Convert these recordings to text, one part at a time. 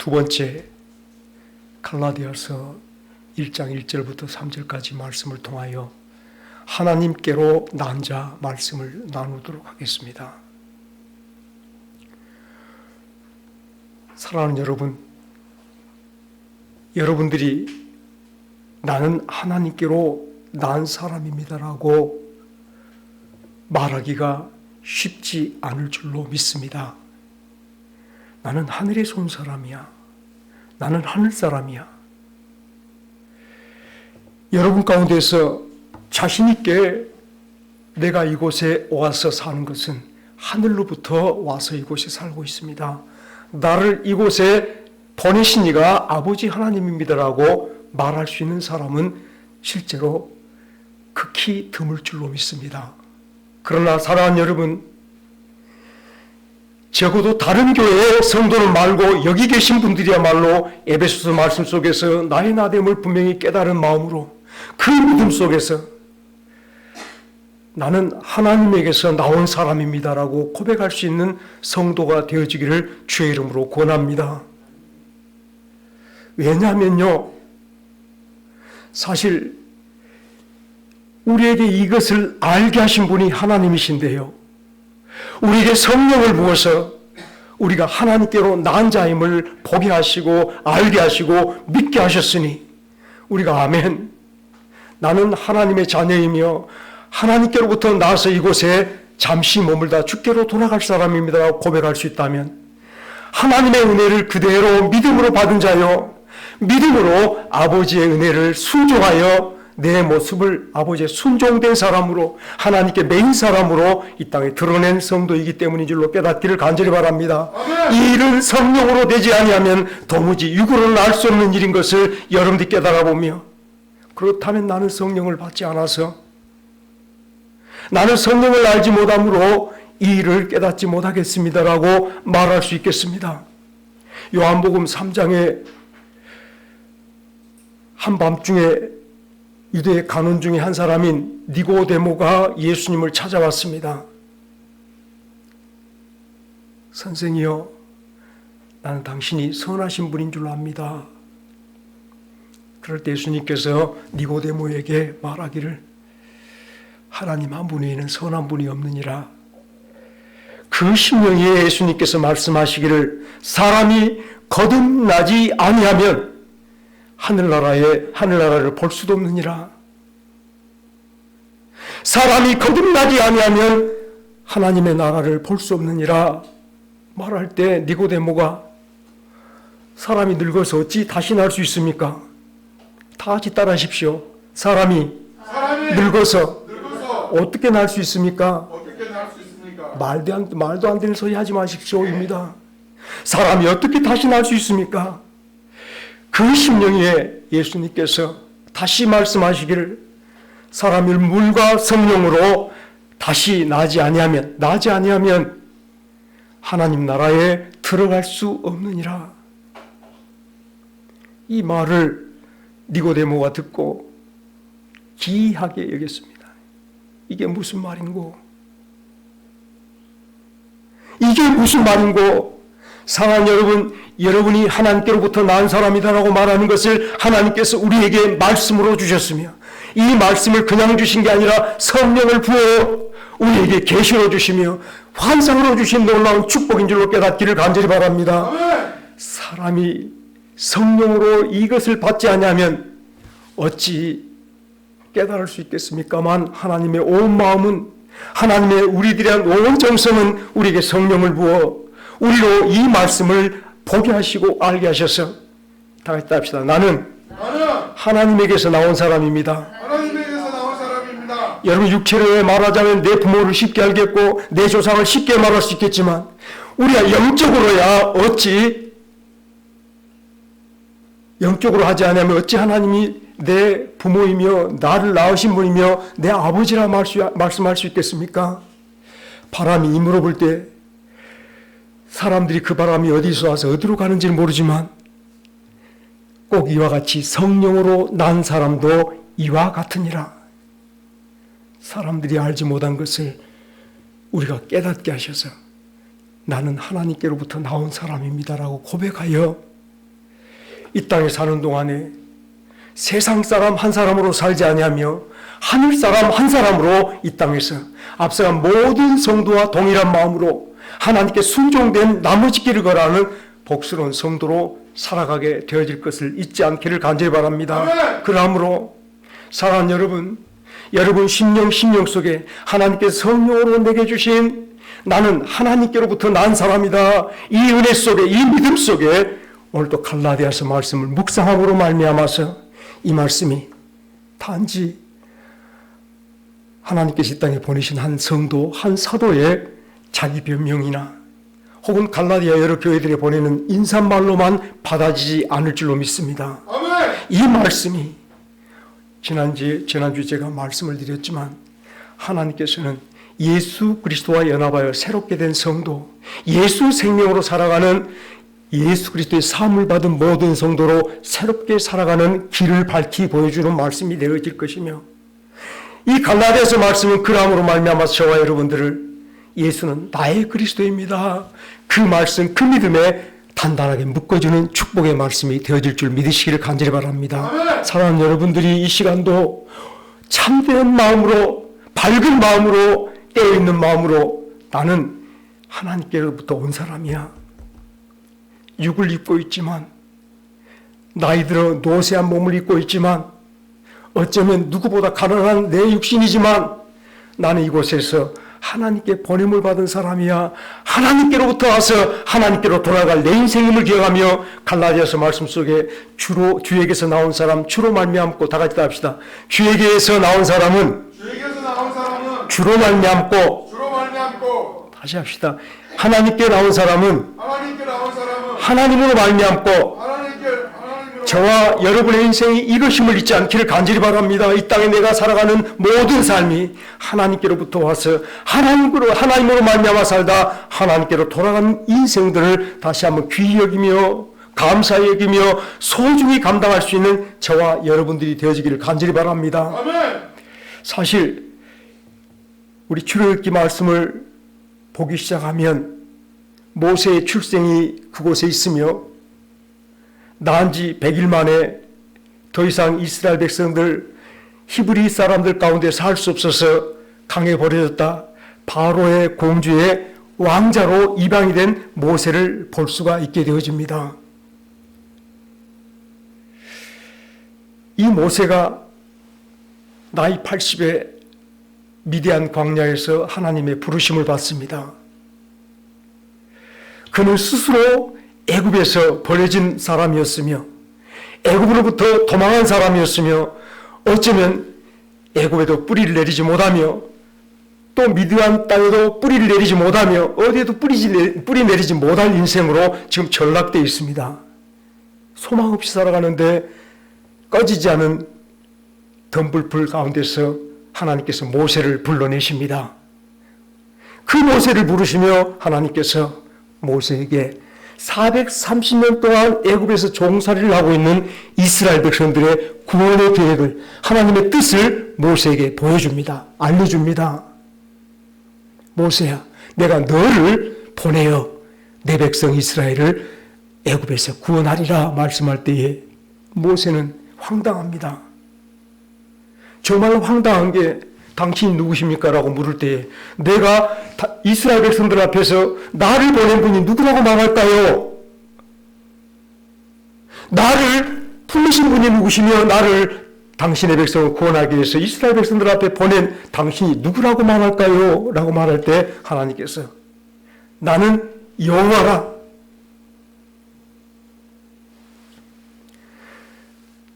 두 번째, 갈라디아서 1장 1절부터 3절까지 말씀을 통하여 하나님께로 난 자 말씀을 나누도록 하겠습니다. 사랑하는 여러분, 여러분들이 나는 하나님께로 난 사람입니다라고 말하기가 쉽지 않을 줄로 믿습니다. 나는 하늘에서 온 사람이야. 나는 하늘 사람이야. 여러분 가운데서 자신 있게 내가 이곳에 와서 사는 것은 하늘로부터 와서 이곳에 살고 있습니다. 나를 이곳에 보내신 이가 아버지 하나님입니다라고 말할 수 있는 사람은 실제로 극히 드물 줄로 믿습니다. 그러나 사랑하는 여러분, 적어도 다른 교회의 성도는 말고 여기 계신 분들이야말로 에베소서 말씀 속에서 나의 나됨을 분명히 깨달은 마음으로 그 믿음 속에서 나는 하나님에게서 나온 사람입니다라고 고백할 수 있는 성도가 되어지기를 주의 이름으로 권합니다. 왜냐하면요, 사실 우리에게 이것을 알게 하신 분이 하나님이신데요, 우리에게 성령을 부어서 우리가 하나님께로 난 자임을 보게 하시고 알게 하시고 믿게 하셨으니 우리가 아멘, 나는 하나님의 자녀이며 하나님께로부터 나서 이곳에 잠시 머물다 주께로 돌아갈 사람입니다 고백할 수 있다면, 하나님의 은혜를 그대로 믿음으로 받은 자요, 믿음으로 아버지의 은혜를 순종하여 내 모습을 아버지의 순종된 사람으로, 하나님께 매인 사람으로 이 땅에 드러낸 성도이기 때문인 줄로 깨닫기를 간절히 바랍니다. 이 일은 성령으로 되지 아니하면 도무지 육으로는 알 수 없는 일인 것을 여러분들이 깨달아 보며, 그렇다면 나는 성령을 받지 않아서, 나는 성령을 알지 못함으로 이 일을 깨닫지 못하겠습니다라고 말할 수 있겠습니다. 요한복음 3장에 한밤중에 유대 간원 중에 한 사람인 니고데모가 예수님을 찾아왔습니다. 선생이여, 나는 당신이 선하신 분인 줄 압니다. 그럴 때 예수님께서 니고데모에게 말하기를 하나님 한 분 외에는 선한 분이 없느니라. 그 심령에 예수님께서 말씀하시기를 사람이 거듭나지 아니하면 하늘나라를 볼 수도 없느니라. 사람이 거듭나지 아니하면 하나님의 나라를 볼 수 없느니라 말할 때 니고데모가 사람이 늙어서 어찌 다시 날 수 있습니까? 다 같이 따라하십시오. 사람이 늙어서 어떻게 날 수 있습니까? 말도 안 되는 소리 하지 마십시오입니다. 사람이 어떻게 다시 날 수 있습니까? 그 심령에 예수님께서 다시 말씀하시기를 사람이 물과 성령으로 다시 나지 아니하면 하나님 나라에 들어갈 수 없느니라. 이 말을 니고데모가 듣고 기이하게 여겼습니다. 이게 무슨 말인고? 이게 무슨 말인고? 사랑하는 여러분, 여러분이 하나님께로부터 난 사람이다라고 말하는 것을 하나님께서 우리에게 말씀으로 주셨으며, 이 말씀을 그냥 주신 게 아니라 성령을 부어 우리에게 계시로 주시며 환상으로 주신 놀라운 축복인 줄로 깨닫기를 간절히 바랍니다. 사람이 성령으로 이것을 받지 않으면 어찌 깨달을 수 있겠습니까만, 하나님의 온 마음은, 하나님의 우리들의 온 정성은 우리에게 성령을 부어 우리로 이 말씀을 보게 하시고 알게 하셔서 다 같이 합시다. 나는 하나님에게서 나온 사람입니다. 여러분, 육체로 말하자면 내 부모를 쉽게 알겠고 내 조상을 쉽게 말할 수 있겠지만, 우리가 영적으로 하지 않으면 어찌 하나님이 내 부모이며 나를 낳으신 분이며 내 아버지라 말씀할 수 있겠습니까? 바람이 이물어 불 때 사람들이 그 바람이 어디서 와서 어디로 가는지는 모르지만 꼭 이와 같이 성령으로 난 사람도 이와 같으니라. 사람들이 알지 못한 것을 우리가 깨닫게 하셔서 나는 하나님께로부터 나온 사람입니다라고 고백하여 이 땅에 사는 동안에 세상 사람 한 사람으로 살지 아니하며 하늘 사람 한 사람으로 이 땅에서 앞서간 모든 성도와 동일한 마음으로 하나님께 순종된 나머지 길을 걸어가는 복스러운 성도로 살아가게 되어질 것을 잊지 않기를 간절히 바랍니다. 그러므로 사랑하는 여러분 심령 속에 하나님께서 성령으로 내게 주신 나는 하나님께로부터 난 사람이다, 이 은혜 속에, 이 믿음 속에 오늘도 갈라디아서 말씀을 묵상함으로 말미암아서 이 말씀이 단지 하나님께서 이 땅에 보내신 한 성도, 한 사도의 자기 변명이나 혹은 갈라디아 여러 교회들에 보내는 인사말로만 받아지지 않을 줄로 믿습니다. 아멘. 이 말씀이 지난주 제가 말씀을 드렸지만 하나님께서는 예수 그리스도와 연합하여 새롭게 된 성도, 예수 생명으로 살아가는 예수 그리스도의 사함을 받은 모든 성도로 새롭게 살아가는 길을 밝히 보여주는 말씀이 되어질 것이며, 이 갈라디아서 말씀은 그러함으로 말미암아서 저와 여러분들을 예수는 나의 그리스도입니다, 그 말씀, 그 믿음에 단단하게 묶어주는 축복의 말씀이 되어질 줄 믿으시기를 간절히 바랍니다. 사랑하는 여러분들이 이 시간도 참된 마음으로, 밝은 마음으로, 깨어있는 마음으로 나는 하나님께로부터 온 사람이야, 육을 입고 있지만, 나이 들어 노쇠한 몸을 입고 있지만, 어쩌면 누구보다 가난한 내 육신이지만 나는 이곳에서 하나님께 보냄을 받은 사람이야, 하나님께로부터 와서 하나님께로 돌아갈 내 인생임을 기억하며 갈라디아서 말씀 속에 주에게서 나온 사람, 주로 말미암고, 다 같이 답합시다. 주에게서 나온 사람은 주로 말미암고, 다시 합시다. 하나님께 나온 사람은 하나님으로 말미암고, 저와 여러분의 인생이 이것임을 잊지 않기를 간절히 바랍니다. 이 땅에 내가 살아가는 모든 삶이 하나님께로부터 와서 하나님으로 말미암아 살다 하나님께로 돌아가는 인생들을 다시 한번 귀히 여기며 감사히 여기며 소중히 감당할 수 있는 저와 여러분들이 되어지기를 간절히 바랍니다. 아멘. 사실 우리 출애굽기 말씀을 보기 시작하면 모세의 출생이 그곳에 있으며 낳은 지 100일 만에 더 이상 이스라엘 백성들, 히브리 사람들 가운데 살 수 없어서 강에 버려졌다 바로의 공주의 왕자로 입양이 된 모세를 볼 수가 있게 되어집니다. 이 모세가 나이 80에 미디안 광야에서 하나님의 부르심을 받습니다. 그는 스스로 애굽에서 버려진 사람이었으며 애굽으로부터 도망한 사람이었으며 어쩌면 애굽에도 뿌리를 내리지 못하며 또 미디안 땅에도 뿌리를 내리지 못하며 어디에도 뿌리 내리지 못할 인생으로 지금 전락되어 있습니다. 소망 없이 살아가는데 꺼지지 않은 덤불불 가운데서 하나님께서 모세를 불러내십니다. 그 모세를 부르시며 하나님께서 모세에게 430년 동안 애굽에서 종살이를 하고 있는 이스라엘 백성들의 구원의 계획을, 하나님의 뜻을 모세에게 보여줍니다. 알려줍니다. 모세야, 내가 너를 보내어 내 백성 이스라엘을 애굽에서 구원하리라 말씀할 때에 모세는 황당합니다. 정말 황당한 게 당신이 누구십니까? 라고 물을 때에 내가 이스라엘 백성들 앞에서 나를 보낸 분이 누구라고 말할까요? 나를 품으신 분이 누구시며 나를 당신의 백성을 구원하기 위해서 이스라엘 백성들 앞에 보낸 당신이 누구라고 말할까요? 라고 말할 때 하나님께서 나는 여호와라,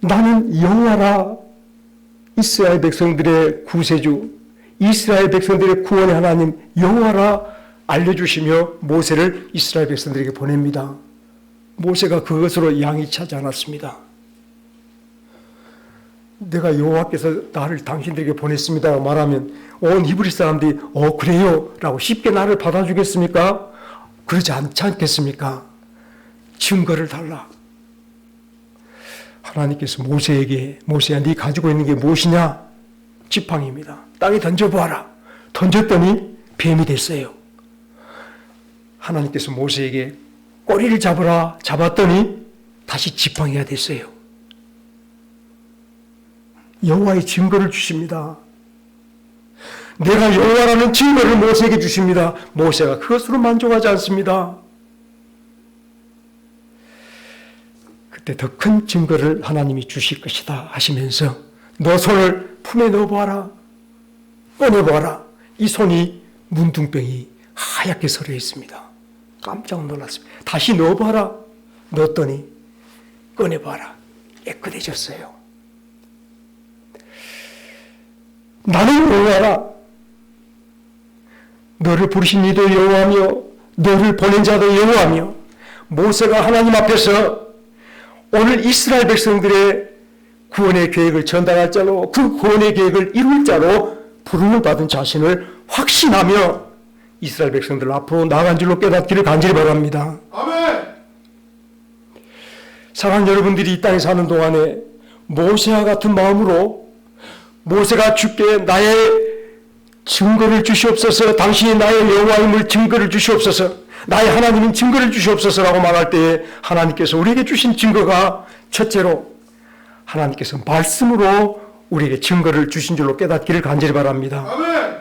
나는 여호와라, 이스라엘 백성들의 구세주, 이스라엘 백성들의 구원의 하나님 여호와라 알려주시며 모세를 이스라엘 백성들에게 보냅니다. 모세가 그것으로 양이차지 않았습니다. 내가 여호와께서 나를 당신들에게 보냈습니다 말하면 온 히브리 사람들이 그래요? 라고 쉽게 나를 받아주겠습니까? 그러지 않지 않겠습니까? 증거를 달라. 하나님께서 모세에게 모세야 네 가지고 있는 게 무엇이냐? 지팡이입니다. 땅에 던져보아라. 던졌더니 뱀이 됐어요. 하나님께서 모세에게 꼬리를 잡으라. 잡았더니 다시 지팡이가 됐어요. 여호와의 증거를 주십니다. 내가 여호와라는 증거를 모세에게 주십니다. 모세가 그것으로 만족하지 않습니다. 그때 더 큰 증거를 하나님이 주실 것이다 하시면서 너 손을 품에 넣어보아라. 꺼내보아라. 이 손이 문둥병이 하얗게 서려 있습니다. 깜짝 놀랐습니다. 다시 넣어봐라. 넣었더니 꺼내봐라. 깨끗해졌어요. 나는 여호와라. 너를 부르신 이도 여호와며 너를 보낸 자도 여호와며 모세가 하나님 앞에서 오늘 이스라엘 백성들의 구원의 계획을 전달할 자로 그 구원의 계획을 이룰 자로 부름을 받은 자신을 확신하며 이스라엘 백성들 앞으로 나아간 줄로 깨닫기를 간절히 바랍니다. 아멘. 사랑하는 여러분들이 이 땅에 사는 동안에 모세와 같은 마음으로 모세가 주께 나의 증거를 주시옵소서, 당신이 나의 여호와임을 증거를 주시옵소서, 나의 하나님인 증거를 주시옵소서라고 말할 때에 하나님께서 우리에게 주신 증거가 첫째로 하나님께서 말씀으로 우리에게 증거를 주신 줄로 깨닫기를 간절히 바랍니다. 아멘.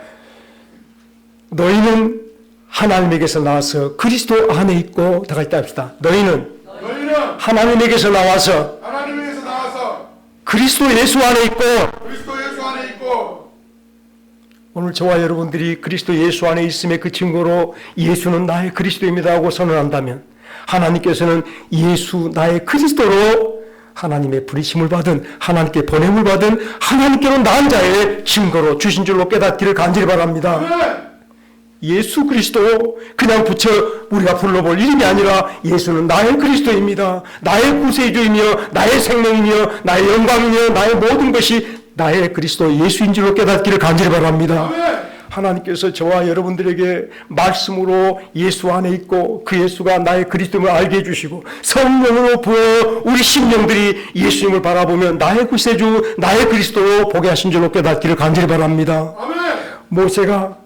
너희는 하나님에게서 나와서 그리스도 안에 있고 다 같이 합시다. 너희는 하나님에게서 나와서 그리스도 예수 안에 있고 오늘 저와 여러분들이 그리스도 예수 안에 있음의 그 증거로 예수는 나의 그리스도입니다 하고 선언한다면 하나님께서는 예수 나의 그리스도로 하나님의 부르심을 받은 하나님께 보냄을 받은 하나님께로 나은 자의 증거로 주신 줄로 깨닫기를 간절히 바랍니다. 예수 그리스도 그냥 붙여 우리가 불러볼 이름이 아니라 예수는 나의 그리스도입니다. 나의 구세주이며 나의 생명이며 나의 영광이며 나의 모든 것이 나의 그리스도 예수인 줄로 깨닫기를 간절히 바랍니다. 하나님께서 저와 여러분들에게 말씀으로 예수 안에 있고 그 예수가 나의 그리스도임을 알게 해주시고 성령으로 부어 우리 심령들이 예수님을 바라보면 나의 구세주 나의 그리스도로 보게 하신 줄로 깨닫기를 간절히 바랍니다. 모세가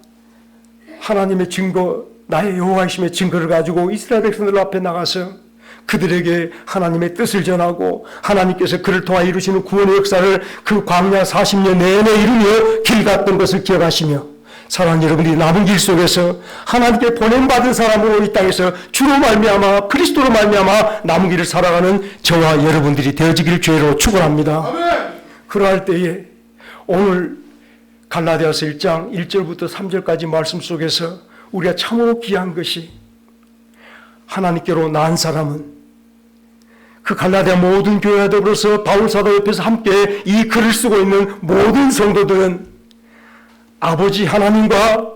하나님의 증거 나의 여호와이심의 증거를 가지고 이스라엘 백성들 앞에 나가서 그들에게 하나님의 뜻을 전하고 하나님께서 그를 통하 이루시는 구원의 역사를 그 광야 40년 내내 이루며 길 갔던 것을 기억하시며 사랑하는 여러분들이 남은 길 속에서 하나님께 보냄받은 사람으로 이 땅에서 주로 말미암아 그리스도로 말미암아 남은 길을 살아가는 저와 여러분들이 되어지기를 주의로 축원합니다. 그러할 때에 오늘 갈라디아서 1장 1절부터 3절까지 말씀 속에서 우리가 참으로 귀한 것이 하나님께로 나은 사람은 그 갈라디아 모든 교회와 더불어서 바울 사도 옆에서 함께 이 글을 쓰고 있는 모든 성도들은 아버지 하나님과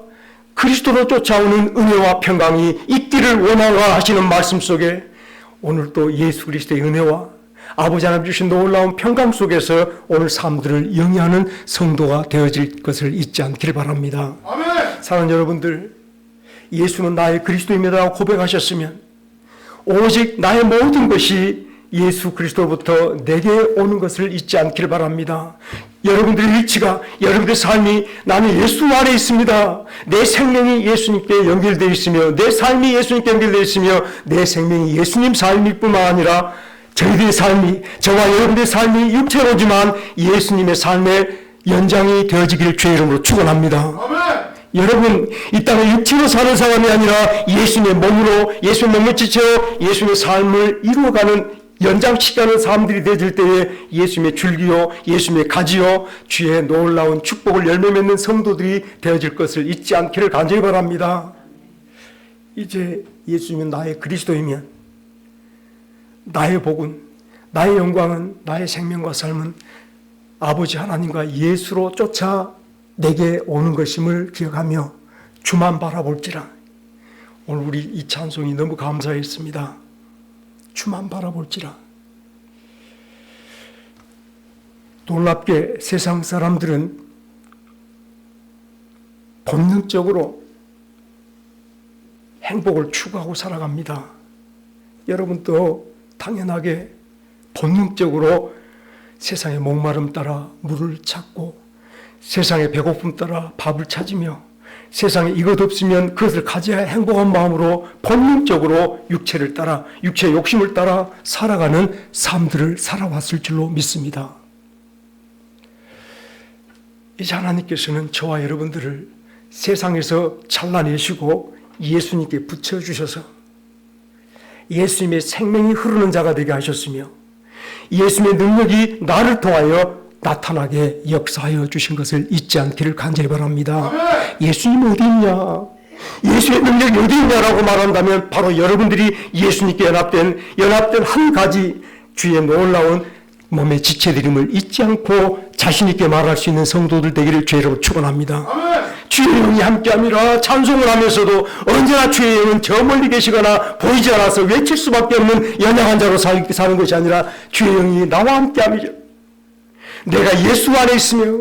그리스도로 쫓아오는 은혜와 평강이 있기를 원하노라 하시는 말씀 속에 오늘 또 예수 그리스도의 은혜와 아버지 하나님 주신 놀라운 평강 속에서 오늘 삶들을 영위하는 성도가 되어질 것을 잊지 않기를 바랍니다. 아멘. 사랑하는 여러분들, 예수는 나의 그리스도입니다 고백하셨으면 오직 나의 모든 것이 예수 그리스도로부터 내게 오는 것을 잊지 않기를 바랍니다. 여러분들의 위치가, 여러분들의 삶이 나는 예수 안에 있습니다. 내 생명이 예수님께 연결되어 있으며 내 삶이 예수님께 연결되어 있으며 내 생명이 예수님 삶일 뿐만 아니라 저희들의 삶이, 저와 여러분들의 삶이 육체로지만 예수님의 삶의 연장이 되어지기를 주의 이름으로 축원합니다. 아멘. 여러분, 이 땅에 육체로 사는 사람이 아니라 예수님의 몸으로, 예수님의 몸을 지쳐 예수님의 삶을 이루어가는 연장시키는 사람들이 되어질 때에 예수님의 줄기요, 예수님의 가지요, 주의 놀라운 축복을 열매 맺는 성도들이 되어질 것을 잊지 않기를 간절히 바랍니다. 이제 예수님은 나의 그리스도이면 나의 복은, 나의 영광은, 나의 생명과 삶은 아버지 하나님과 예수로 쫓아 내게 오는 것임을 기억하며 주만 바라볼지라. 오늘 우리 이 찬송이 너무 감사했습니다. 주만 바라볼지라. 놀랍게 세상 사람들은 본능적으로 행복을 추구하고 살아갑니다. 여러분도 당연하게 본능적으로 세상의 목마름 따라 물을 찾고 세상의 배고픔 따라 밥을 찾으며 세상에 이것 없으면 그것을 가져야 행복한 마음으로 본능적으로 육체를 따라, 육체의 욕심을 따라 살아가는 삶들을 살아왔을 줄로 믿습니다. 이제 하나님께서는 저와 여러분들을 세상에서 잘라내시고 예수님께 붙여주셔서 예수님의 생명이 흐르는 자가 되게 하셨으며 예수님의 능력이 나를 통하여 나타나게 역사하여 주신 것을 잊지 않기를 간절히 바랍니다. 예수님 어디 있냐? 예수의 능력이 어디 있냐라고 말한다면 바로 여러분들이 예수님께 연합된 한 가지 주의 놀라운 몸의 지체드림을 잊지 않고 자신 있게 말할 수 있는 성도들 되기를 주의로 축원합니다. 주의 영이 함께함이라 찬송을 하면서도 언제나 주의 영은 저 멀리 계시거나 보이지 않아서 외칠 수밖에 없는 연약한 자로 사는 것이 아니라 주의 영이 나와 함께함이죠. 내가 예수 안에 있으며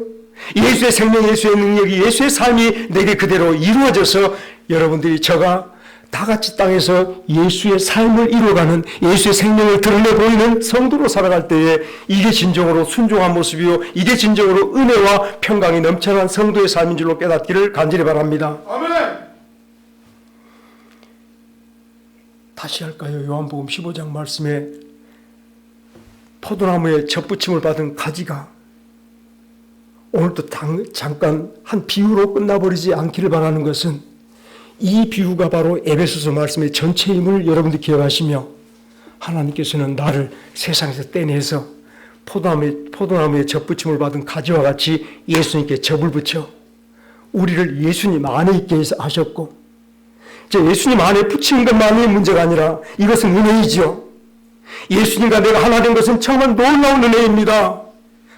예수의 생명, 예수의 능력이, 예수의 삶이 내게 그대로 이루어져서 여러분들이 저가 다 같이 땅에서 예수의 삶을 이루어가는, 예수의 생명을 드러내 보이는 성도로 살아갈 때에 이게 진정으로 순종한 모습이요, 이게 진정으로 은혜와 평강이 넘쳐난 성도의 삶인 줄로 깨닫기를 간절히 바랍니다. 아멘. 다시 할까요? 요한복음 15장 말씀에 포도나무에 젖붙임을 받은 가지가 오늘도 잠깐 한 비유로 끝나버리지 않기를 바라는 것은 이 비유가 바로 에베소서 말씀의 전체임을 여러분들 기억하시며 하나님께서는 나를 세상에서 떼내서 포도나무에 젖붙임을 받은 가지와 같이 예수님께 젖을 붙여 우리를 예수님 안에 있게 하셨고 예수님 안에 붙이는 것만이 문제가 아니라 이것은 은혜이죠. 예수님과 내가 하나 된 것은 정말 놀라운 은혜입니다.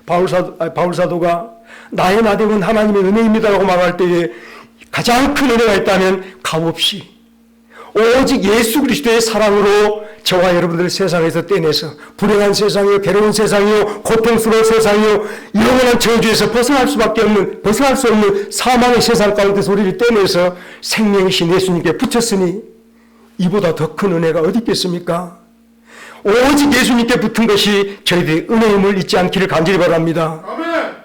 바울사도가 나의 나됨은 하나님의 은혜입니다라고 말할 때에 가장 큰 은혜가 있다면 값없이 오직 예수 그리스도의 사랑으로 저와 여러분들을 세상에서 떼내서 불행한 세상이요, 괴로운 세상이요, 고통스러운 세상이요, 영원한 저주에서 벗어날 수 없는 사망의 세상 가운데서 우리를 떼내서 생명이신 예수님께 붙였으니 이보다 더 큰 은혜가 어디 있겠습니까? 오직 예수님께 붙은 것이 저희들의 은혜임을 잊지 않기를 간절히 바랍니다. 아멘.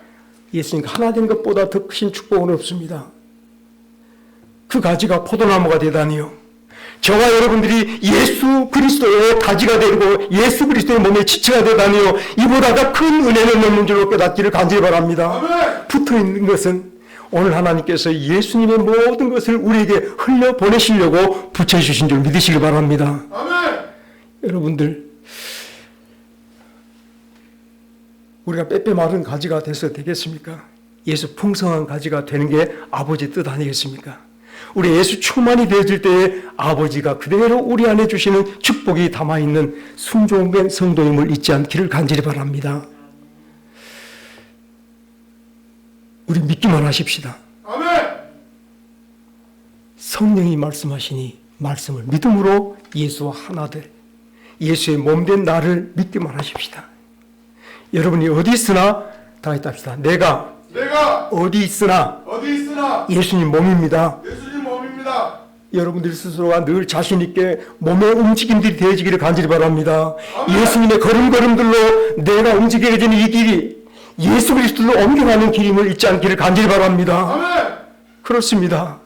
예수님과 하나 된 것보다 더 큰 축복은 없습니다. 그 가지가 포도나무가 되다니요. 저와 여러분들이 예수 그리스도의 가지가 되고 예수 그리스도의 몸의 지체가 되다니요. 이보다 더 큰 은혜는 없는 줄로 깨닫기를 간절히 바랍니다. 아멘. 붙어있는 것은 오늘 하나님께서 예수님의 모든 것을 우리에게 흘려보내시려고 붙여주신 줄 믿으시길 바랍니다. 아멘. 여러분들, 우리가 빼빼 마른 가지가 돼서 되겠습니까? 예수 풍성한 가지가 되는 게 아버지 뜻 아니겠습니까? 우리 예수 충만이 되어질 때에 아버지가 그대로 우리 안에 주시는 축복이 담아있는 순종된 성도임을 잊지 않기를 간절히 바랍니다. 우리 믿기만 하십시다. 아멘. 성령이 말씀하시니 말씀을 믿음으로 예수와 하나 될 예수의 몸된 나를 믿기만 하십시다. 여러분이 어디 있으나 다 같이 합시다. 내가 어디 있으나 예수님 몸입니다. 여러분들 스스로가 늘 자신 있게 몸의 움직임들이 되어지기를 간절히 바랍니다. 아멘. 예수님의 걸음걸음들로 내가 움직여지는 이 길이 예수 그리스도로 옮겨가는 길임을 잊지 않기를 간절히 바랍니다. 아멘. 그렇습니다.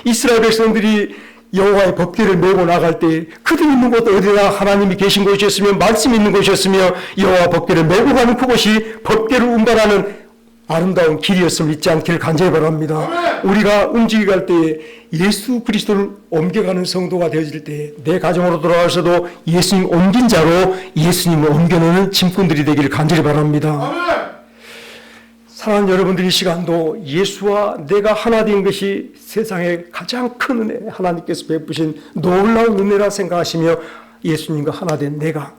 이스라엘 백성들이 여호와의 법궤를 메고 나갈 때 그들 있는 곳 어디나 하나님이 계신 곳이었으며 말씀이 있는 곳이었으며 여호와 법궤를 메고 가는 그곳이 법궤를 운반하는 아름다운 길이었음을 잊지 않기를 간절히 바랍니다. 아멘. 우리가 움직여갈 때에 예수 그리스도를 옮겨가는 성도가 되어질 때에 내 가정으로 돌아와서도 예수님 옮긴 자로 예수님을 옮겨놓는 짐꾼들이 되기를 간절히 바랍니다. 아멘. 사랑하는 여러분들, 이 시간도 예수와 내가 하나 된 것이 세상의 가장 큰 은혜, 하나님께서 베푸신 놀라운 은혜라 생각하시며 예수님과 하나 된 내가,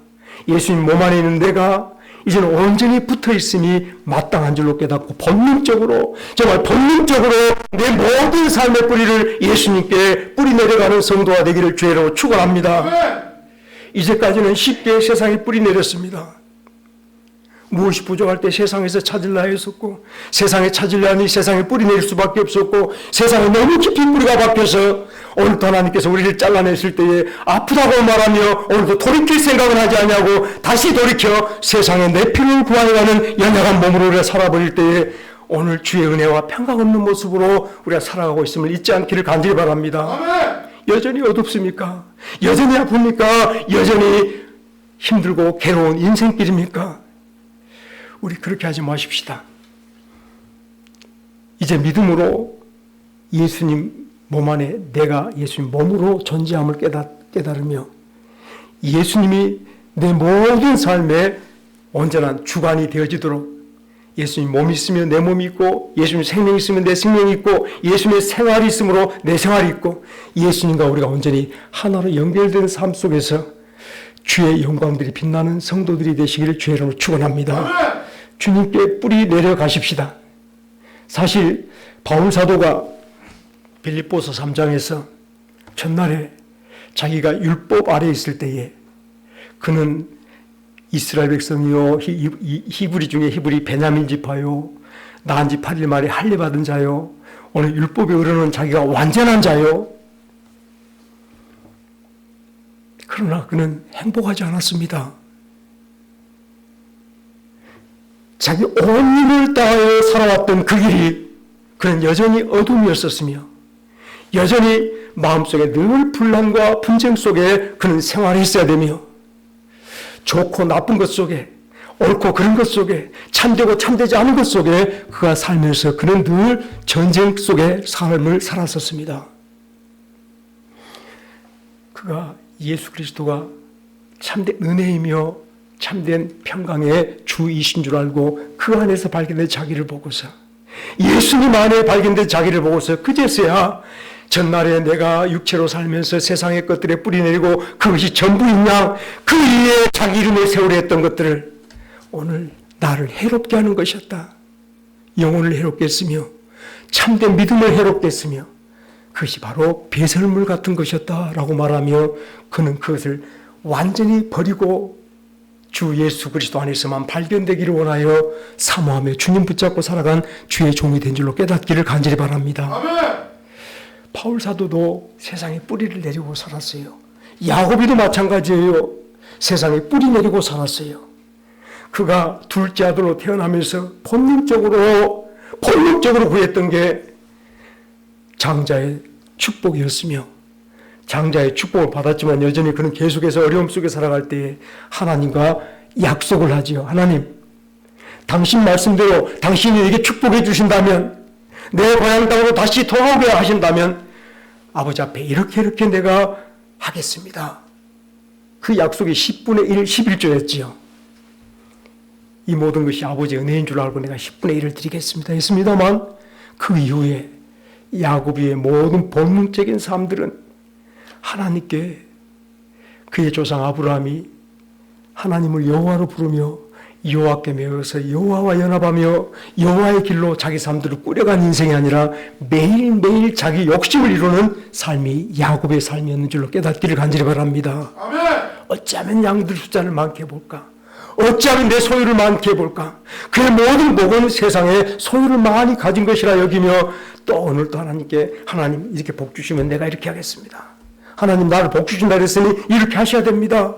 예수님 몸 안에 있는 내가 이제는 온전히 붙어있으니 마땅한 줄로 깨닫고 본능적으로, 정말 본능적으로 내 모든 삶의 뿌리를 예수님께 뿌리 내려가는 성도가 되기를 주의로 축원합니다. 네. 이제까지는 쉽게 세상에 뿌리 내렸습니다. 무엇이 부족할 때 세상에서 찾으려 했었고, 세상에 찾으려 하니 세상에 뿌리 내릴 수밖에 없었고, 세상에 너무 깊은 뿌리가 박혀서 오늘도 하나님께서 우리를 잘라냈을 때에 아프다고 말하며 오늘도 돌이킬 생각을 하지 않냐고 다시 돌이켜 세상에 내 필요를 구하려는 연약한 몸으로 우리가 살아버릴 때에 오늘 주의 은혜와 평강 없는 모습으로 우리가 살아가고 있음을 잊지 않기를 간절히 바랍니다. 아멘. 여전히 어둡습니까? 여전히 아픕니까? 여전히 힘들고 괴로운 인생길입니까? 우리 그렇게 하지 마십시다. 이제 믿음으로 예수님 몸 안에 내가 예수님 몸으로 존재함을 깨달으며 예수님이 내 모든 삶의 온전한 주관이 되어지도록 예수님 몸이 있으면 내 몸이 있고 예수님 생명이 있으면 내 생명이 있고 예수님의 생활이 있으므로 내 생활이 있고 예수님과 우리가 온전히 하나로 연결된 삶 속에서 주의 영광들이 빛나는 성도들이 되시기를 주의 이름으로 축원합니다. 주님께 뿌리 내려가십시다. 사실 바울 사도가 빌립보서 3장에서 첫날에 자기가 율법 아래 있을 때에 그는 이스라엘 백성이요 히브리 중에 히브리 베냐민 지파요 나은 지 8일 만에 할례받은 자요 오늘 율법에 이르는 자기가 완전한 자요. 그러나 그는 행복하지 않았습니다. 자기 온 힘을 다하여 살아왔던 그 길이 그는 여전히 어둠이었었으며 여전히 마음속에 늘 분란과 분쟁 속에 그는 생활했어야 되며 좋고 나쁜 것 속에 옳고 그런 것 속에 참되고 참되지 않은 것 속에 그가 살면서 그는 늘 전쟁 속의 삶을 살았었습니다. 그가 예수 그리스도가 참된 은혜이며 참된 평강의 주이신 줄 알고 그 안에서 발견된 자기를 보고서 예수님 안에 발견된 자기를 보고서 그제서야 전날에 내가 육체로 살면서 세상의 것들에 뿌리내리고 그것이 전부인 양 그 위에 자기 이름을 세우려 했던 것들을 오늘 나를 해롭게 하는 것이었다. 영혼을 해롭게 했으며 참된 믿음을 해롭게 했으며 그것이 바로 배설물 같은 것이었다라고 말하며 그는 그것을 완전히 버리고 주 예수 그리스도 안에서만 발견되기를 원하여 사모하며 주님 붙잡고 살아간 주의 종이 된 줄로 깨닫기를 간절히 바랍니다. 아멘. 바울 사도도 세상에 뿌리를 내리고 살았어요. 야고비도 마찬가지예요. 세상에 뿌리 내리고 살았어요. 그가 둘째 아들로 태어나면서 본능적으로 구했던 게 장자의 축복이었으며 장자의 축복을 받았지만 여전히 그는 계속해서 어려움 속에 살아갈 때에 하나님과 약속을 하지요. 하나님, 당신 말씀대로 당신이 내게 축복해 주신다면 내 고향 땅으로 다시 돌아오게 하신다면 아버지 앞에 이렇게 내가 하겠습니다. 그 약속이 10분의 1, 11조였지요. 이 모든 것이 아버지의 은혜인 줄 알고 내가 10분의 1을 드리겠습니다 했습니다만 그 이후에 야곱의 모든 본능적인 삶들은 하나님께 그의 조상 아브라함이 하나님을 여호와로 부르며 여호와께 매어서 여호와와 연합하며 여호와의 길로 자기 삶들을 꾸려간 인생이 아니라 매일매일 자기 욕심을 이루는 삶이 야곱의 삶이었는 줄로 깨닫기를 간절히 바랍니다. 아멘. 어찌하면 양들 숫자를 많게 볼까? 어찌하면 내 소유를 많게 볼까? 그의 모든 복은 세상에 소유를 많이 가진 것이라 여기며 또 오늘도 하나님께 하나님 이렇게 복 주시면 내가 이렇게 하겠습니다. 하나님 나를 복 주신다 그랬으니 이렇게 하셔야 됩니다.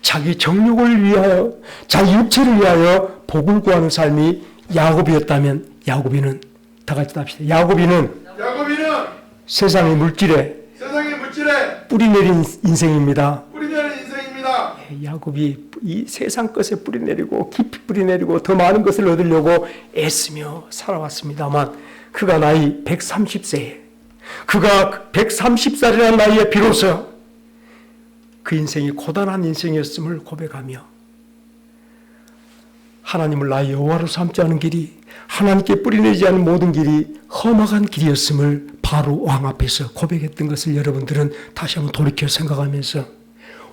자기 정욕을 위하여 자기 육체를 위하여 복을 구하는 삶이 야곱이었다면 야곱이는 다 같이 합시다. 야곱이는 세상의 물질에 뿌리 내린 인생입니다. 야곱이 이 세상 것에 뿌리 내리고 깊이 뿌리 내리고 더 많은 것을 얻으려고 애쓰며 살아왔습니다만 그가 나이 130세에 그가 130살이라는 나이에 비로소 그 인생이 고단한 인생이었음을 고백하며 하나님을 나의 여호와로 삼지 않은 길이 하나님께 뿌리내지 않은 모든 길이 험악한 길이었음을 바로 왕 앞에서 고백했던 것을 여러분들은 다시 한번 돌이켜 생각하면서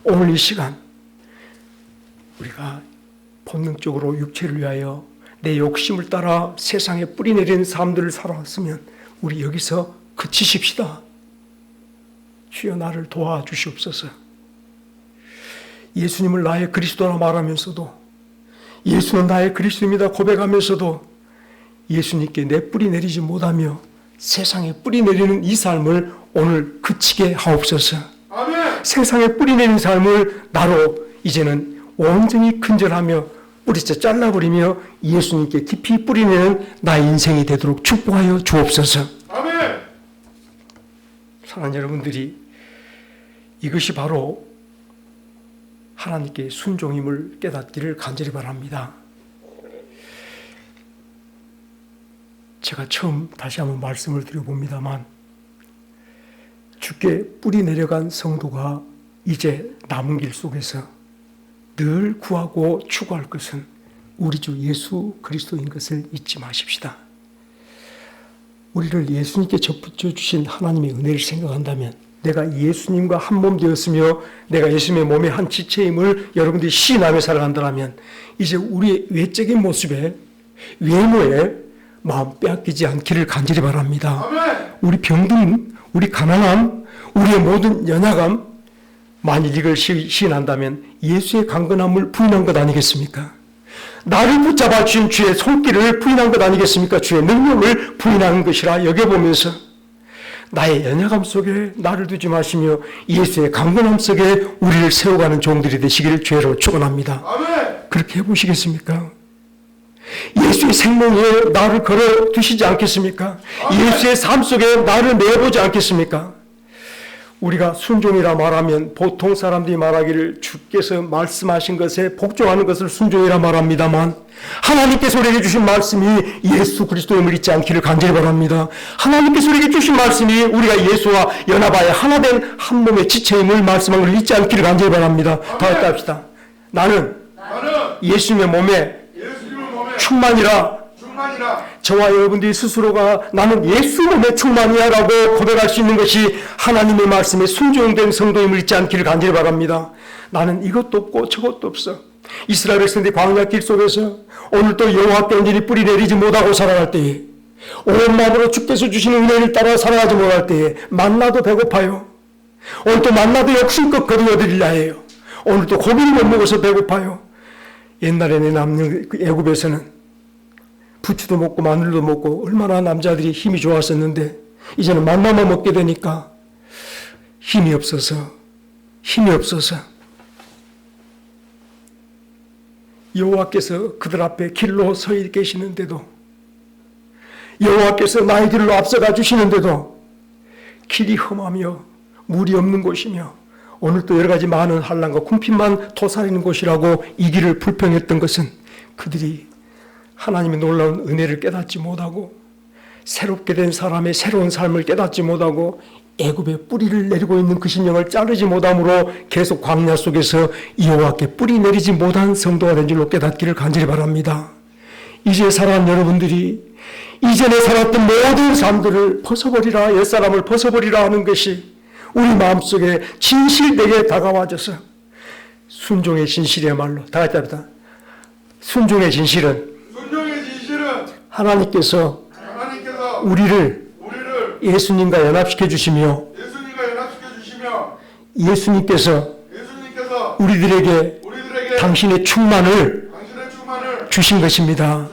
오늘 이 시간 우리가 본능적으로 육체를 위하여 내 욕심을 따라 세상에 뿌리내리는 삶들을 살아왔으면 우리 여기서 그치십시다. 주여 나를 도와주시옵소서. 예수님을 나의 그리스도라 말하면서도 예수는 나의 그리스도입니다 고백하면서도 예수님께 내 뿌리 내리지 못하며 세상에 뿌리 내리는 이 삶을 오늘 그치게 하옵소서. 아멘. 세상에 뿌리 내리는 삶을 나로 이제는 온전히 근절하며 뿌리째 잘라버리며 예수님께 깊이 뿌리내는 나의 인생이 되도록 축복하여 주옵소서. 아멘. 사랑하는 여러분들이, 이것이 바로 하나님께 순종임을 깨닫기를 간절히 바랍니다. 제가 처음 다시 한번 말씀을 드려봅니다만, 주께 뿌리 내려간 성도가 이제 남은 길 속에서 늘 구하고 추구할 것은 우리 주 예수 그리스도인 것을 잊지 마십시다. 우리를 예수님께 접붙여 주신 하나님의 은혜를 생각한다면, 내가 예수님과 한 몸 되었으며 내가 예수님의 몸의 한 지체임을 여러분들이 시인하며 살아간다면, 이제 우리의 외적인 모습에, 외모에 마음 빼앗기지 않기를 간절히 바랍니다. 아멘. 우리 병든, 우리 가난함, 우리의 모든 연약함, 만일 이걸 시인한다면 예수의 강건함을 부인한 것 아니겠습니까? 나를 붙잡아 주신 주의 손길을 부인한 것 아니겠습니까? 주의 능력을 부인하는 것이라 여겨보면서 나의 연약함 속에 나를 두지 마시며 예수의 강건함 속에 우리를 세워가는 종들이 되시기를 주의로 축원합니다. 아멘. 그렇게 해보시겠습니까? 예수의 생명에 나를 걸어 두시지 않겠습니까? 예수의 삶 속에 나를 내보지 않겠습니까? 우리가 순종이라 말하면 보통 사람들이 말하기를 주께서 말씀하신 것에 복종하는 것을 순종이라 말합니다만, 하나님께서 우리에게 주신 말씀이 예수 그리스도임을 잊지 않기를 간절히 바랍니다. 하나님께서 우리에게 주신 말씀이 우리가 예수와 연합하여 하나 된 한 몸의 지체임을 말씀한 걸 잊지 않기를 간절히 바랍니다. 다 같이 합시다. 나는 예수님의 몸에 충만이라. 저와 여러분들이 스스로가 나는 예수 몸의 충만이야 라고 고백할 수 있는 것이 하나님의 말씀에 순종된 성도임을 잊지 않기를 간절히 바랍니다. 나는 이것도 없고 저것도 없어. 이스라엘 백성들이 광야 길 속에서 오늘도 여호와께 온전히 뿌리 내리지 못하고 살아갈 때에, 온 마음으로 주께서 주시는 은혜를 따라 살아가지 못할 때에 만나도 배고파요. 오늘도 만나도 욕심껏 거두어드리려 해요. 오늘도 고기를 못 먹어서 배고파요. 옛날에 내 남녀 애굽에서는 부추도 먹고 마늘도 먹고 얼마나 남자들이 힘이 좋았었는데, 이제는 만나만 먹게 되니까 힘이 없어서 여호와께서 그들 앞에 길로 서 계시는데도, 여호와께서 나의 길로 앞서가 주시는데도 길이 험하며 물이 없는 곳이며 오늘도 여러 가지 많은 한란과 궁핍만 도사리는 곳이라고 이 길을 불평했던 것은, 그들이 하나님의 놀라운 은혜를 깨닫지 못하고 새롭게 된 사람의 새로운 삶을 깨닫지 못하고 애굽에 뿌리를 내리고 있는 그 신령을 자르지 못함으로 계속 광야 속에서 여호와께 뿌리 내리지 못한 성도가 된 줄로 깨닫기를 간절히 바랍니다. 이제 살아간 여러분들이 이전에 살았던 모든 삶들을 벗어버리라, 옛사람을 벗어버리라 하는 것이 우리 마음속에 진실되게 다가와져서, 순종의 진실이야말로 다 같이 합니다. 순종의 진실은 하나님께서 우리를 예수님과 연합시켜 주시며, 예수님께서 우리들에게 당신의 충만을 주신 것입니다.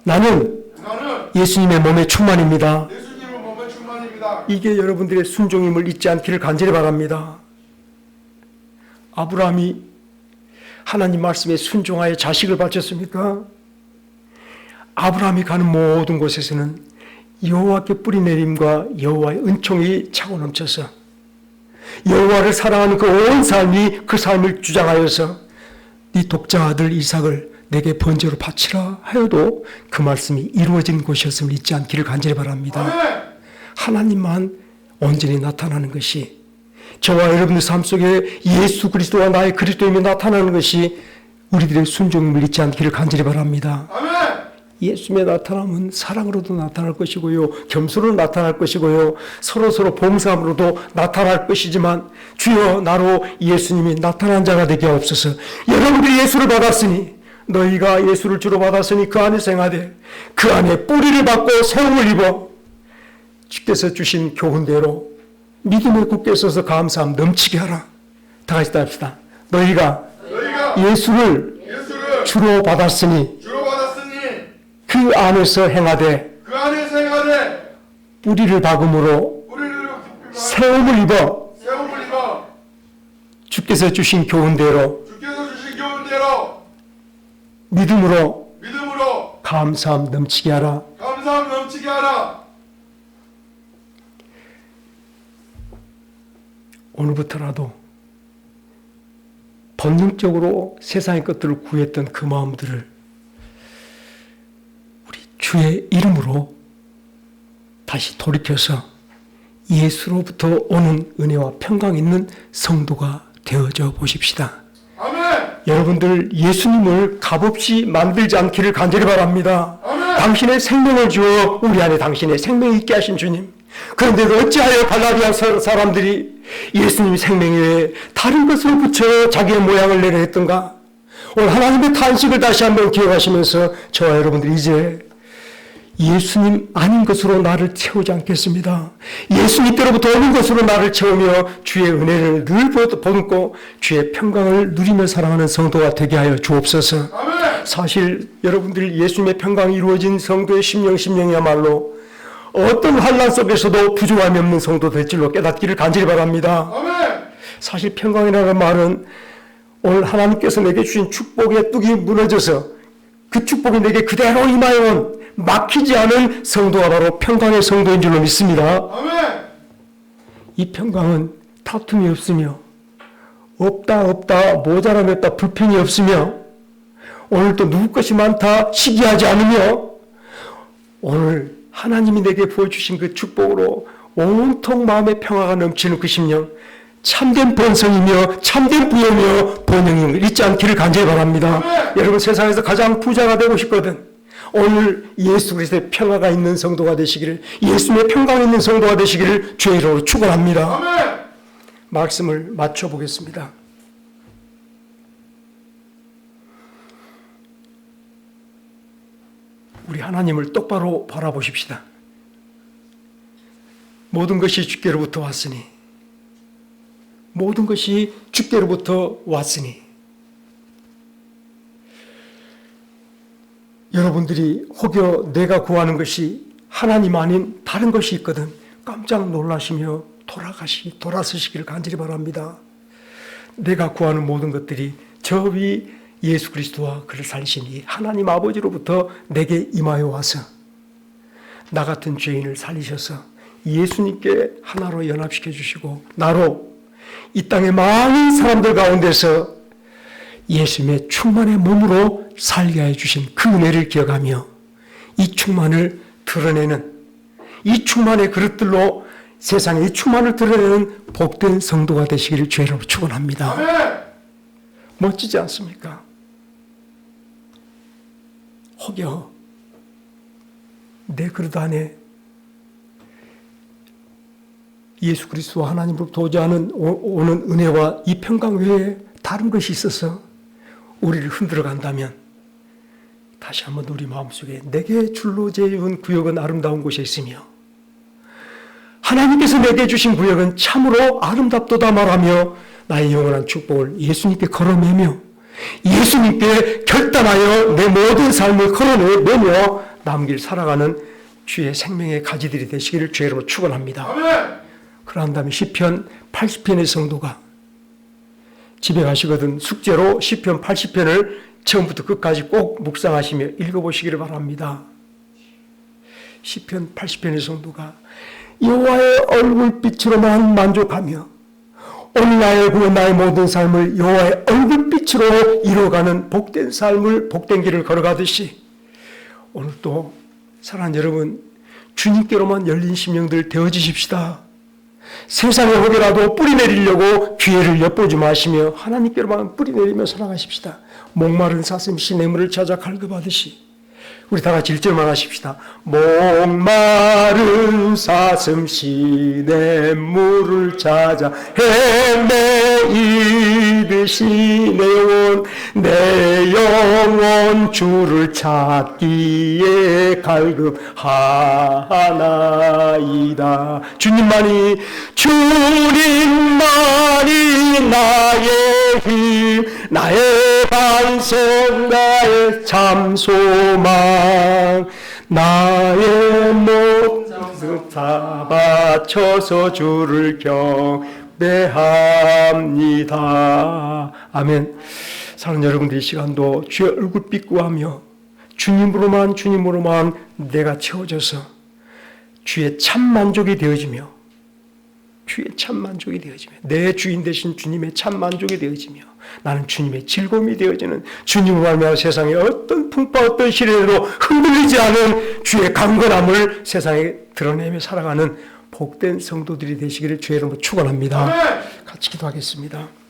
나는 예수님의 몸의 충만입니다. 이게 여러분들의 순종임을 잊지 않기를 간절히 바랍니다. 아브라함이 하나님 말씀에 순종하여 자식을 바쳤습니까? 아브라함이 가는 모든 곳에서는 여호와께 뿌리 내림과 여호와의 은총이 차고 넘쳐서 여호와를 사랑하는 그 온 삶이 그 삶을 주장하여서 네 독자 아들 이삭을 내게 번제로 바치라 하여도 그 말씀이 이루어진 곳이었음을 잊지 않기를 간절히 바랍니다. 하나님만 온전히 나타나는 것이, 저와 여러분의 삶 속에 예수 그리스도와 나의 그리스도임이 나타나는 것이 우리들의 순종임을 잊지 않기를 간절히 바랍니다. 예수님의 나타남은 사랑으로도 나타날 것이고요, 겸손으로 나타날 것이고요, 서로 봉사함으로도 나타날 것이지만, 주여 나로 예수님이 나타난 자가 되게 없어서, 여러분들이 예수를 받았으니, 너희가 예수를 주로 받았으니 그 안에 생하되 그 안에 뿌리를 받고 세움을 입어 주께서 주신 교훈대로 믿음에 굳게 서서 감사함 넘치게 하라. 다 같이 합시다. 너희가 예수를 주로 받았으니 그 안에서 행하되 뿌리를 박음으로 세움을 입어 주께서 주신 교훈대로 믿음으로 믿음으로 감사함 넘치게 하라. 감사함 넘치게 하라. 오늘부터라도 본능적으로 세상의 것들을 구했던 그 마음들을 우리 주의 이름으로 다시 돌이켜서 예수로부터 오는 은혜와 평강 있는 성도가 되어져 보십시다. 아멘. 여러분들 예수님을 값없이 만들지 않기를 간절히 바랍니다. 아멘. 당신의 생명을 주어 우리 안에 당신의 생명이 있게 하신 주님. 그런데 어찌하여 갈라디아 사람들이 예수님 생명 외에 다른 것을 붙여 자기의 모양을 내려 했던가? 오늘 하나님의 탄식을 다시 한번 기억하시면서 저와 여러분들이 이제 예수님 아닌 것으로 나를 채우지 않겠습니다. 예수님께로부터 오는 것으로 나를 채우며 주의 은혜를 늘 보듬고 주의 평강을 누리며 살아가는 성도가 되게 하여 주옵소서. 아멘. 사실 여러분들이 예수님의 평강이 이루어진 성도의 심령이야말로 어떤 환난 속에서도 부족함이 없는 성도 될 줄로 깨닫기를 간절히 바랍니다. 아멘. 사실 평강이라는 말은 오늘 하나님께서 내게 주신 축복의 뚝이 무너져서 그 축복이 내게 그대로 임하여 막히지 않은 성도가 바로 평강의 성도인 줄로 믿습니다. 아멘. 이 평강은 다툼이 없으며 없다 모자람이 없다 불평이 없으며 오늘 또 누구 것이 많다 시기하지 않으며 오늘 하나님이 내게 보여주신 그 축복으로 온통 마음의 평화가 넘치는 그 심령 참된 본성이며 참된 부여며 본영임을 잊지 않기를 간절히 바랍니다. 여러분 세상에서 가장 부자가 되고 싶거든. 오늘 예수 그리스도의 평화가 있는 성도가 되시기를 예수님의 평강이 있는 성도가 되시기를 주의 이름으로 축원합니다. 아멘. 말씀을 맞춰보겠습니다. 우리 하나님을 똑바로 바라보십시다. 모든 것이 주께로부터 왔으니 모든 것이 주께로부터 왔으니 여러분들이 혹여 내가 구하는 것이 하나님 아닌 다른 것이 있거든 깜짝 놀라시며 돌아서시기를 간절히 바랍니다. 내가 구하는 모든 것들이 저 위 예수 그리스도와 그를 살리신 이 하나님 아버지로부터 내게 임하여 와서 나 같은 죄인을 살리셔서 예수님께 하나로 연합시켜 주시고 나로 이 땅의 많은 사람들 가운데서 예수님의 충만의 몸으로 살게 해 주신 그 은혜를 기억하며 이 충만을 드러내는 이 충만의 그릇들로 세상에 이 충만을 드러내는 복된 성도가 되시기를 주의로 축원합니다. 아멘. 멋지지 않습니까? 혹여 내 그릇 안에 예수 그리스도와 하나님으로부터 오는 은혜와 이 평강 외에 다른 것이 있어서 우리를 흔들어 간다면 다시 한번 우리 마음속에 내게 줄로 재운 구역은 아름다운 곳에 있으며 하나님께서 내게 주신 구역은 참으로 아름답도다 말하며 나의 영원한 축복을 예수님께 걸어매며 예수님께 결단하여 내 모든 삶을 걸어내며 남길 살아가는 주의 생명의 가지들이 되시기를 주의 이름으로 축원합니다. 아멘. 그러한다면 시편 80편의 성도가 집에 가시거든 숙제로 시편 80편을 처음부터 끝까지 꼭 묵상하시며 읽어보시기를 바랍니다. 시편 80편의 성도가 여호와의 얼굴빛으로만 만족하며 오늘 나의 구원 나의 모든 삶을 여호와의 얼굴빛으로 이루어가는 복된 삶을 복된 길을 걸어가듯이 오늘 또 사랑하는 여러분 주님께로만 열린 심령들 되어지십시다. 세상에 혹여라도 뿌리 내리려고 기회를 엿보지 마시며 하나님께로만 뿌리 내리며 살아가십시다. 목마른 사슴 시냇물을 찾아 갈급하듯이 우리 다 같이 1절만 하십시다. 목마른 사슴 시냇물을 찾아 헤매이듯이 내 영혼 주를 찾기에 갈급하나이다. 주님만이 나의 힘 나의 반석 나의 참 소망 나의 모든 다 바쳐서 주를 경배합니다. 아멘. 사랑하는 여러분들 이 시간도 주의 얼굴빛 구하며 주님으로만 내가 채워져서 주의 참 만족이 되어지며 내 주인 되신 주님의 참 만족이 되어지며 나는 주님의 즐거움이 되어지는 주님을 말미암아 세상에 어떤 풍파 어떤 시련으로 흔들리지 않은 주의 강건함을 세상에 드러내며 살아가는 복된 성도들이 되시기를 주의 이름으로 축원합니다. 아멘. 같이 기도하겠습니다.